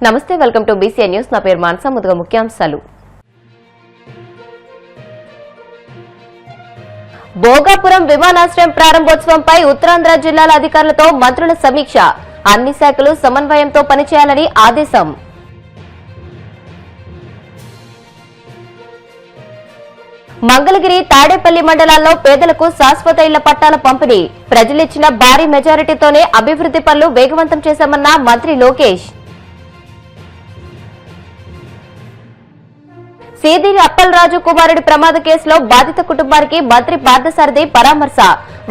నమస్తే, welcome to BCN news. నా పేరు మానస. ముందుగా ముఖ్యాంశాలు. భోగాపురం విమానాశ్రయం ప్రారంభోత్సవంపై ఉత్తరాంధ్ర జిల్లాల అధికారులతో మంత్రుల సమీక్ష. అన్ని శాఖలు సమన్వయంతో పనిచేయాలని ఆదేశం. మంగళగిరి, తాడేపల్లి మండలాల్లో పేదలకు శాశ్వత ఇళ్ల పట్టాల పంపిణీ. ప్రజలిచ్చిన భారీ మెజారిటీతోనే అభివృద్ధి పనులు వేగవంతం చేశామన్న మంత్రి లోకేష్. సీదిరి అప్పలరాజు కుమారుడి ప్రమాద కేసులో బాధిత కుటుంబానికి మంత్రి పార్థసారథి పరామర్శ.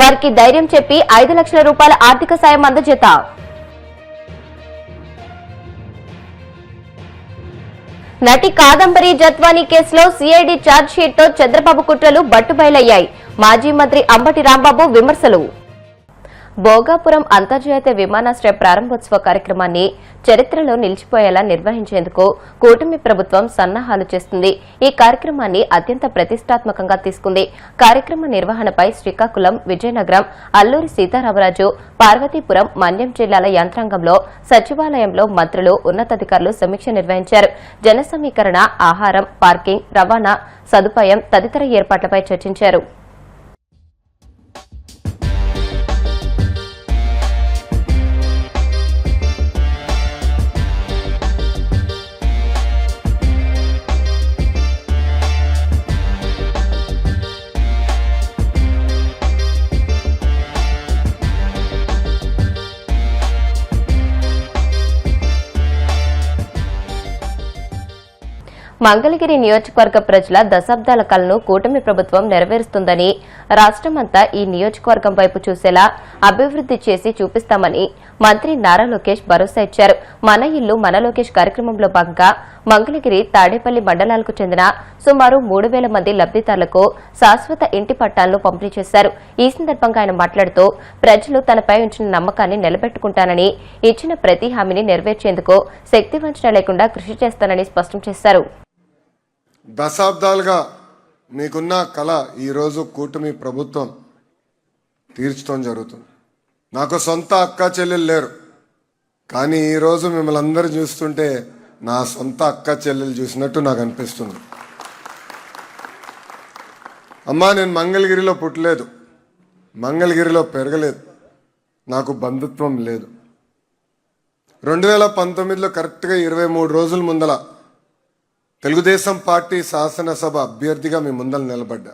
వారికి ధైర్యం చెప్పి 5 లక్షల రూపాయల ఆర్థిక సాయం అందజేత. నటి కాదంబరి జత్వానీ కేసులో సిఐడి ఛార్జ్ షీట్ తో చంద్రబాబు కుట్రలు బట్టుబయలయ్యాయి. మాజీ మంత్రి అంబటి రాంబాబు విమర్శలు. భోగాపురం అంతర్జాతీయ విమానాశ్రయ ప్రారంభోత్సవ కార్యక్రమాన్ని చరిత్రలో నిలిచిపోయేలా నిర్వహించేందుకు కూటమి ప్రభుత్వం సన్నాహాలు చేస్తుంది. ఈ కార్యక్రమాన్ని అత్యంత ప్రతిష్టాత్మకంగా తీసుకుంది. కార్యక్రమ నిర్వహణపై శ్రీకాకుళం, విజయనగరం, అల్లూరి సీతారామరాజు, పార్వతీపురం, మన్యం జిల్లాల యంత్రాంగంలో సచివాలయంలో మంత్రులు, ఉన్నతాధికారులు సమీక్ష నిర్వహించారు. జన సమీకరణ, ఆహారం, పార్కింగ్, రవాణా సదుపాయం తదితర ఏర్పాట్లపై చర్చించారు. మంగళగిరి నియోజకవర్గ ప్రజల దశాబ్దాల కలను కూటమి ప్రభుత్వం నెరవేరుస్తుందని, రాష్ట్రమంతా ఈ నియోజకవర్గం వైపు చూసేలా అభివృద్ధి చేసి చూపిస్తామని మంత్రి నారా లోకేష్ భరోసా ఇచ్చారు. మన ఇల్లు మన లోకేష్ కార్యక్రమంలో భాగంగా మంగళగిరి, తాడేపల్లి మండలాలకు చెందిన సుమారు 3,000 మంది లబ్దిదారులకు శాశ్వత ఇంటి పట్టాలను పంపిణీ చేశారు. ఈ సందర్భంగా ఆయన మాట్లాడుతూ ప్రజలు తనపై ఉంచిన నమ్మకాన్ని నిలబెట్టుకుంటానని, ఇచ్చిన ప్రతి హామీని నెరవేర్చేందుకు శక్తివంచన లేకుండా కృషి చేస్తానని స్పష్టం చేశారు. దశాబ్దాలుగా మీకున్న కళ ఈరోజు కూటమి ప్రభుత్వం తీర్చడం జరుగుతుంది. నాకు సొంత అక్క చెల్లెలు లేరు, కానీ ఈరోజు మిమ్మల్ని అందరూ చూస్తుంటే నా సొంత అక్క చెల్లెలు చూసినట్టు నాకు అనిపిస్తుంది. అమ్మా, నేను మంగళగిరిలో పుట్టలేదు, మంగళగిరిలో పెరగలేదు, నాకు బంధుత్వం లేదు. 2019లో కరెక్ట్గా 23 రోజుల ముందల తెలుగుదేశం పార్టీ శాసనసభ అభ్యర్థిగా మీ ముందర నిలబడ్డా.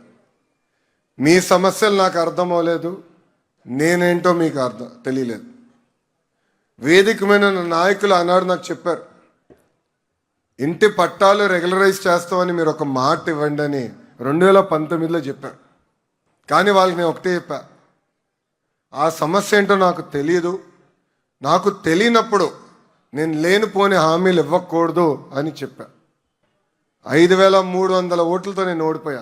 మీ సమస్యలు నాకు అర్థం అవ్వలేదు, నేనేంటో మీకు తెలియలేదు. వేదిక మీద నాయకులు ఆనాడు నాకు చెప్పారు, ఇంటి పట్టాలు రెగ్యులరైజ్ చేస్తామని మీరు ఒక మాట ఇవ్వండి అని 2019లో చెప్పారు. కానీ వాళ్ళకి నేను ఒకటే చెప్పా, ఆ సమస్య ఏంటో నాకు తెలియదు, నాకు తెలియనప్పుడు నేను లేనిపోని హామీలు ఇవ్వకూడదు అని చెప్పా. 5,300 ఓట్లతో నేను ఓడిపోయా.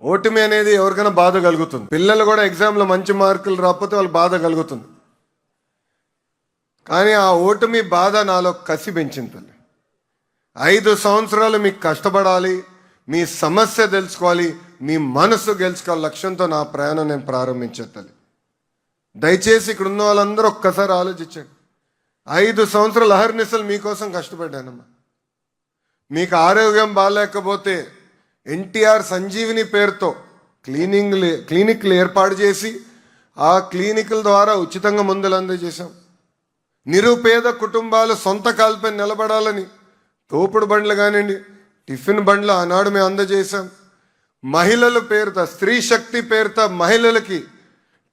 ఓటమి అనేది ఎవరికైనా బాధ కలుగుతుంది. పిల్లలు కూడా ఎగ్జామ్లో మంచి మార్కులు రాకపోతే వాళ్ళు బాధ కలుగుతుంది. కానీ ఆ ఓటమి బాధ నాలో కసి పెంచింది తల్లి. 5 సంవత్సరాలు మీకు కష్టపడాలి, మీ సమస్య తెలుసుకోవాలి, మీ మనసు గెలుచుకోవాలి లక్ష్యంతో నా ప్రయాణం నేను ప్రారంభించే తల్లి. దయచేసి ఇక్కడ ఉన్న వాళ్ళందరూ ఒక్కసారి ఆలోచించండి. 5 సంవత్సరాలు అహర్నిశలు మీకోసం కష్టపడ్డానమ్మా. మీకు ఆరోగ్యం బాగాలేకపోతే ఎన్టీఆర్ సంజీవిని పేరుతో క్లినిక్లు ఏర్పాటు చేసి ఆ క్లినిక్ల ద్వారా ఉచితంగా మందులు అందజేశాం. నిరుపేద కుటుంబాలు సొంత కాల్పై నిలబడాలని తోపుడు బండ్లు కానివ్వండి, టిఫిన్ బండ్లు ఆనాడు మేము అందజేశాం. మహిళల పేరుతో, స్త్రీ శక్తి పేరుతో మహిళలకి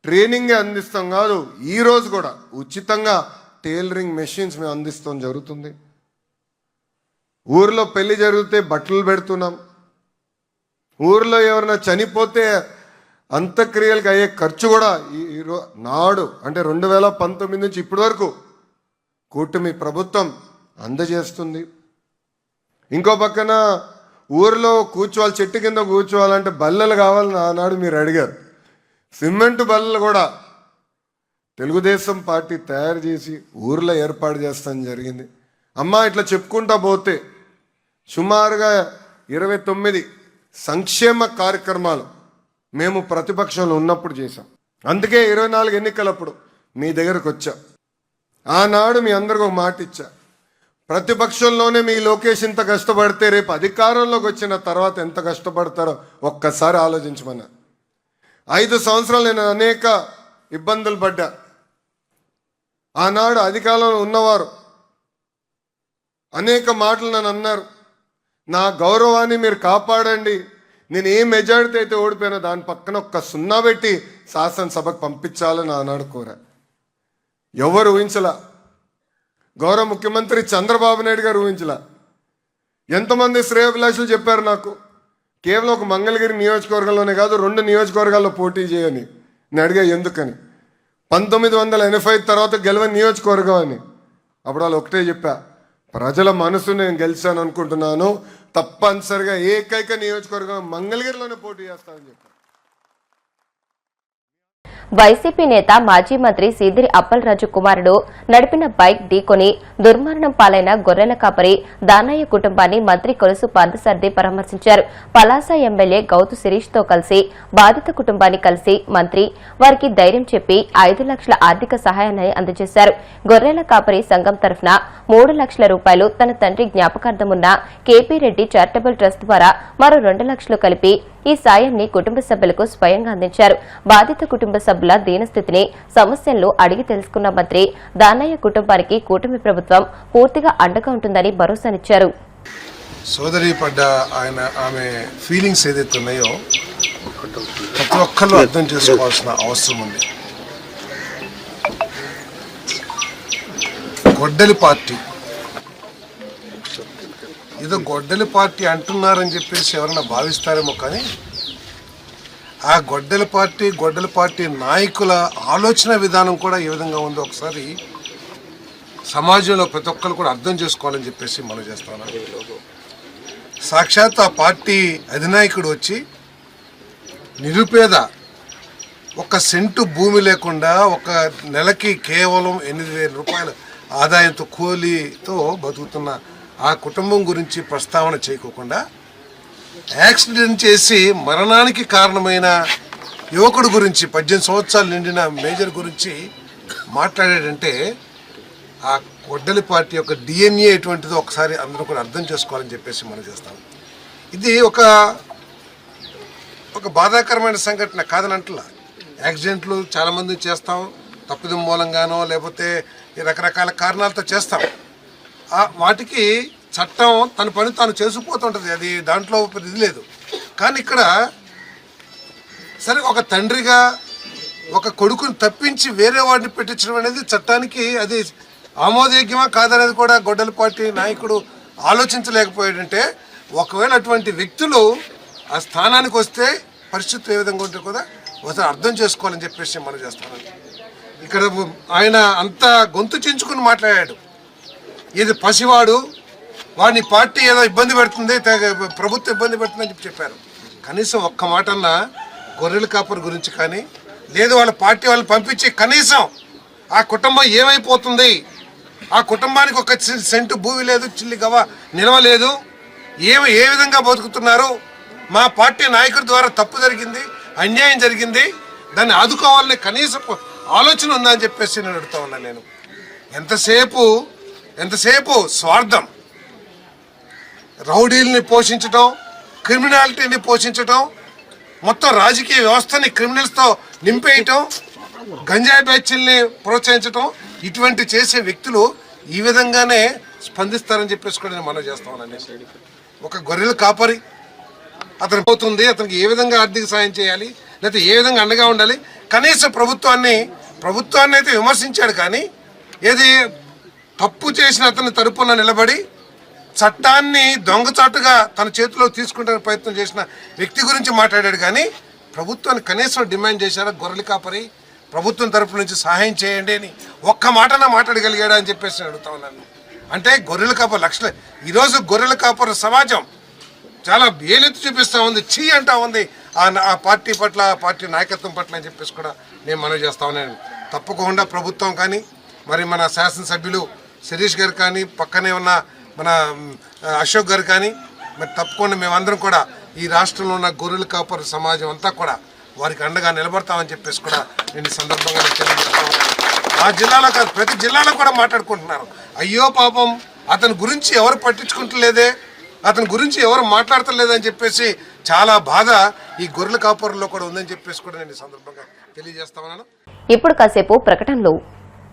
ట్రైనింగే అందిస్తాం కాదు, ఈరోజు కూడా ఉచితంగా టైలరింగ్ మెషిన్స్ మేము అందిస్తాం జరుగుతుంది. ఊర్లో పెళ్లి జరిగితే బట్టలు పెడుతున్నాం. ఊర్లో ఎవరైనా చనిపోతే అంత్యక్రియలకు అయ్యే ఖర్చు కూడా నాడు అంటే 2019 నుంచి ఇప్పటి వరకు కూటమి ప్రభుత్వం అందజేస్తుంది. ఇంకో పక్కన ఊర్లో కూర్చోవాలి, చెట్టు కింద కూర్చోవాలంటే బల్లలు కావాలని ఆనాడు మీరు అడిగారు. సిమెంట్ బల్లలు కూడా తెలుగుదేశం పార్టీ తయారు చేసి ఊర్లో ఏర్పాటు చేస్తాం జరిగింది. అమ్మా, ఇట్లా చెప్పుకుంటా పోతే సుమారుగా 29 సంక్షేమ కార్యక్రమాలు మేము ప్రతిపక్షంలో ఉన్నప్పుడు చేశాం. అందుకే 24 ఎన్నికలప్పుడు మీ దగ్గరకు వచ్చా. ఆనాడు మీ అందరికి ఒక మాట ఇచ్చా, ప్రతిపక్షంలోనే మీ లోకేష్ ఇంత కష్టపడితే రేపు అధికారంలోకి వచ్చిన తర్వాత ఎంత కష్టపడతారో ఒక్కసారి ఆలోచించమన్నా. 5 సంవత్సరాలు నేను అనేక ఇబ్బందులు పడ్డా. ఆనాడు అధికారంలో ఉన్నవారు అనేక మాటలు నన్ను అన్నారు. నా గౌరవాన్ని మీరు కాపాడండి, నేను ఏ మెజారిటీ అయితే ఓడిపోయినా దాని పక్కన ఒక్క 0 పెట్టి శాసనసభకు పంపించాలని ఆనాడు కోరా. ఎవరు ఊహించలా. గౌరవ ముఖ్యమంత్రి చంద్రబాబు నాయుడు గారు ఊహించలా. ఎంతమంది శ్రేయోభిలాషులు చెప్పారు నాకు, కేవలం ఒక మంగళగిరి నియోజకవర్గంలోనే కాదు 2 నియోజకవర్గాల్లో పోటీ చేయని. నేను అడిగా ఎందుకని. 1985 తర్వాత గెలవని నియోజకవర్గం అని. అప్పుడు వాళ్ళు ఒకటే చెప్పా, ప్రజల మనసు నేను గెలిచాను అనుకుంటున్నాను, తప్పనిసరిగా ఏకైక నియోజకవర్గం మంగళగిరిలోనే పోటీ చేస్తానని చెప్పాను. వైసీపీ నేత మాజీ మంత్రి సీదిరి అప్పలరాజు కుమారుడు నడిపిన బైక్ ఢీకొని దుర్మరణం పాలైన గొర్రెల కాపరి దానయ్య కుటుంబాన్ని మంత్రి కొలుసు పార్థసారథి పరామర్శించారు. పలాస ఎమ్మెల్యే గౌతు శిరీష్ తో కలిసి బాధిత కుటుంబాన్ని కలిసి మంత్రి వారికి ధైర్యం చెప్పి 5 లక్షల ఆర్థిక సహాయాన్ని అందజేశారు. గొర్రెల కాపరి సంఘం తరఫున 3 లక్షల రూపాయలు తన తండ్రి జ్ఞాపకార్థం ఉన్న కేపీ రెడ్డి చారిటబుల్ ట్రస్ట్ ద్వారా మరో 2 లక్షలు కలిపి ఈ సాయాన్ని కుటుంబ సభ్యులకు స్వయంగా అందించారు. బాధిత కుటుంబ సభ్యుల దీనస్థితిని, సమస్యలను అడిగి తెలుసుకున్న మంత్రి దానయ్య కుటుంబానికి కూటమి ప్రభుత్వం పూర్తిగా అండగా ఉంటుందని భరోసానిచ్చారు. సోదరి పడ్డ ఆమె ఫీలింగ్స్ ఏదైతే ఉన్నాయో ప్రతి ఒక్కళ్ళు అర్థం చేసుకోవాల్సిన అవసరం ఉంది. గొడ్డలి పార్టీ ఏదో గొడ్డలి పార్టీ అంటున్నారని చెప్పేసి ఎవరైనా భావిస్తారేమో, కానీ ఆ గొడ్డలి పార్టీ నాయకుల ఆలోచన విధానం కూడా ఏ విధంగా ఉందో ఒకసారి సమాజంలో ప్రతి ఒక్కరు కూడా అర్థం చేసుకోవాలని చెప్పేసి మనం చేస్తాం. సాక్షాత్ ఆ పార్టీ అధినాయకుడు వచ్చి నిరుపేద 1 సెంటు భూమి లేకుండా 1 నెలకి కేవలం 8,000 రూపాయల ఆదాయంతో కూలీతో బతుకుతున్న ఆ కుటుంబం గురించి ప్రస్తావన చేయకోకుండా యాక్సిడెంట్ చేసి మరణానికి కారణమైన యువకుడు గురించి 18 సంవత్సరాలు నిండిన మేజర్ గురించి మాట్లాడాడంటే ఆ గొడ్డలి పార్టీ యొక్క DNA ఎటువంటిదో ఒకసారి అందరూ కూడా అర్థం చేసుకోవాలని చెప్పేసి మనం చేస్తాం. ఇది ఒక బాధాకరమైన సంఘటన కాదనంటలా. యాక్సిడెంట్లు చాలామంది చేస్తాం, తప్పిదం మూలంగానో లేకపోతే రకరకాల కారణాలతో చేస్తాం. వాటికి చట్టం తన పని తాను చేసుకుపోతుంటుంది, అది దాంట్లో ఇది లేదు. కానీ ఇక్కడ సరే ఒక తండ్రిగా ఒక కొడుకుని తప్పించి వేరే వాడిని పెట్టించడం అనేది చట్టానికి అది ఆమోదయోగ్యమా కాదనేది కూడా గొడ్డలి పార్టీ నాయకుడు ఆలోచించలేకపోయాడంటే, ఒకవేళ అటువంటి వ్యక్తులు ఆ స్థానానికి వస్తే పరిస్థితి ఏ విధంగా ఉంటే కూడా ఒకసారి అర్థం చేసుకోవాలని చెప్పేసి మనం చేస్తాం. ఇక్కడ ఆయన అంతా గొంతు చించుకుని మాట్లాడాడు. ఇది పసివాడు, వాడిని పార్టీ ఏదో ఇబ్బంది పెడుతుంది, ప్రభుత్వం ఇబ్బంది పెడుతుందని చెప్పారు. కనీసం ఒక్క మాటన్నా గొర్రెల కాపరి గురించి కానీ లేదు వాళ్ళ పార్టీ వాళ్ళు పంపించి కనీసం ఆ కుటుంబం ఏమైపోతుంది, ఆ కుటుంబానికి 1 సెంటు భూమి లేదు, చిల్లి గవ నిలవలేదు, ఏ విధంగా బతుకుతున్నారు, మా పార్టీ నాయకుడి ద్వారా తప్పు జరిగింది, అన్యాయం జరిగింది, దాన్ని ఆదుకోవాలని కనీసం ఆలోచన ఉందని చెప్పేసి నేను అడుగుతా ఉన్నాను. నేను ఎంతసేపు స్వార్థం, రౌడీల్ని పోషించటం, క్రిమినాలిటీని పోషించటం, మొత్తం రాజకీయ వ్యవస్థని క్రిమినల్స్తో నింపేయటం, గంజాయి బ్యాచ్ల్ని ప్రోత్సహించటం, ఇటువంటి చేసే వ్యక్తులు ఈ విధంగానే స్పందిస్తారని చెప్పేసి కూడా నేను మనవి చేస్తా ఉన్నాను. ఒక గొర్రెల కాపరి అతను పోతుంది, అతనికి ఏ విధంగా ఆర్థిక సాయం చేయాలి, లేకపోతే ఏ విధంగా అండగా ఉండాలి, కనీసం ప్రభుత్వాన్ని అయితే విమర్శించాడు. కానీ ఏది తప్పు చేసిన అతని తరపున నిలబడి చట్టాన్ని దొంగచాటుగా తన చేతిలో తీసుకుంటే ప్రయత్నం చేసిన వ్యక్తి గురించి మాట్లాడాడు. కానీ ప్రభుత్వాన్ని కనీసం డిమాండ్ చేశారా, గొర్రెల కాపరి ప్రభుత్వం తరపు నుంచి సహాయం చేయండి అని ఒక్క మాటన మాట్లాడగలిగాడా అని చెప్పేసి అడుగుతా ఉన్నాను. అంటే గొర్రెల కాపరి లక్షలు, ఈరోజు గొర్రెల కాపరి సమాజం చాలా ఏలెత్తి చూపిస్తూ ఉంది, చీ అంటా ఉంది ఆ పార్టీ పట్ల, ఆ పార్టీ నాయకత్వం పట్ల అని చెప్పేసి కూడా నేను మనవి చేస్తా ఉన్నాను. తప్పకుండా ప్రభుత్వం కానీ, మరి మన శాసనసభ్యులు శిరీష్ గారు కానీ, పక్కనే ఉన్న మన అశోక్ గారు కానీ, మరి తప్పకుండా మేమందరం కూడా ఈ రాష్ట్రంలో ఉన్న గొర్రెల కాపరి సమాజం అంతా కూడా వారికి అండగా నిలబడతామని చెప్పేసి కూడా నేను ఈ సందర్భంగా తెలియజేస్తాను. ఆ జిల్లాలో కాదు, ప్రతి జిల్లాలో కూడా మాట్లాడుకుంటున్నారు, అయ్యో పాపం అతని గురించి ఎవరు పట్టించుకుంటలేదే, అతని గురించి ఎవరు మాట్లాడతలేదని చెప్పేసి చాలా బాధ ఈ గొర్రెల కాపురంలో కూడా ఉందని చెప్పేసి కూడా నేను ఈ సందర్భంగా తెలియజేస్తా ఉన్నాను. ఇప్పుడు కాసేపు ప్రకటనలు.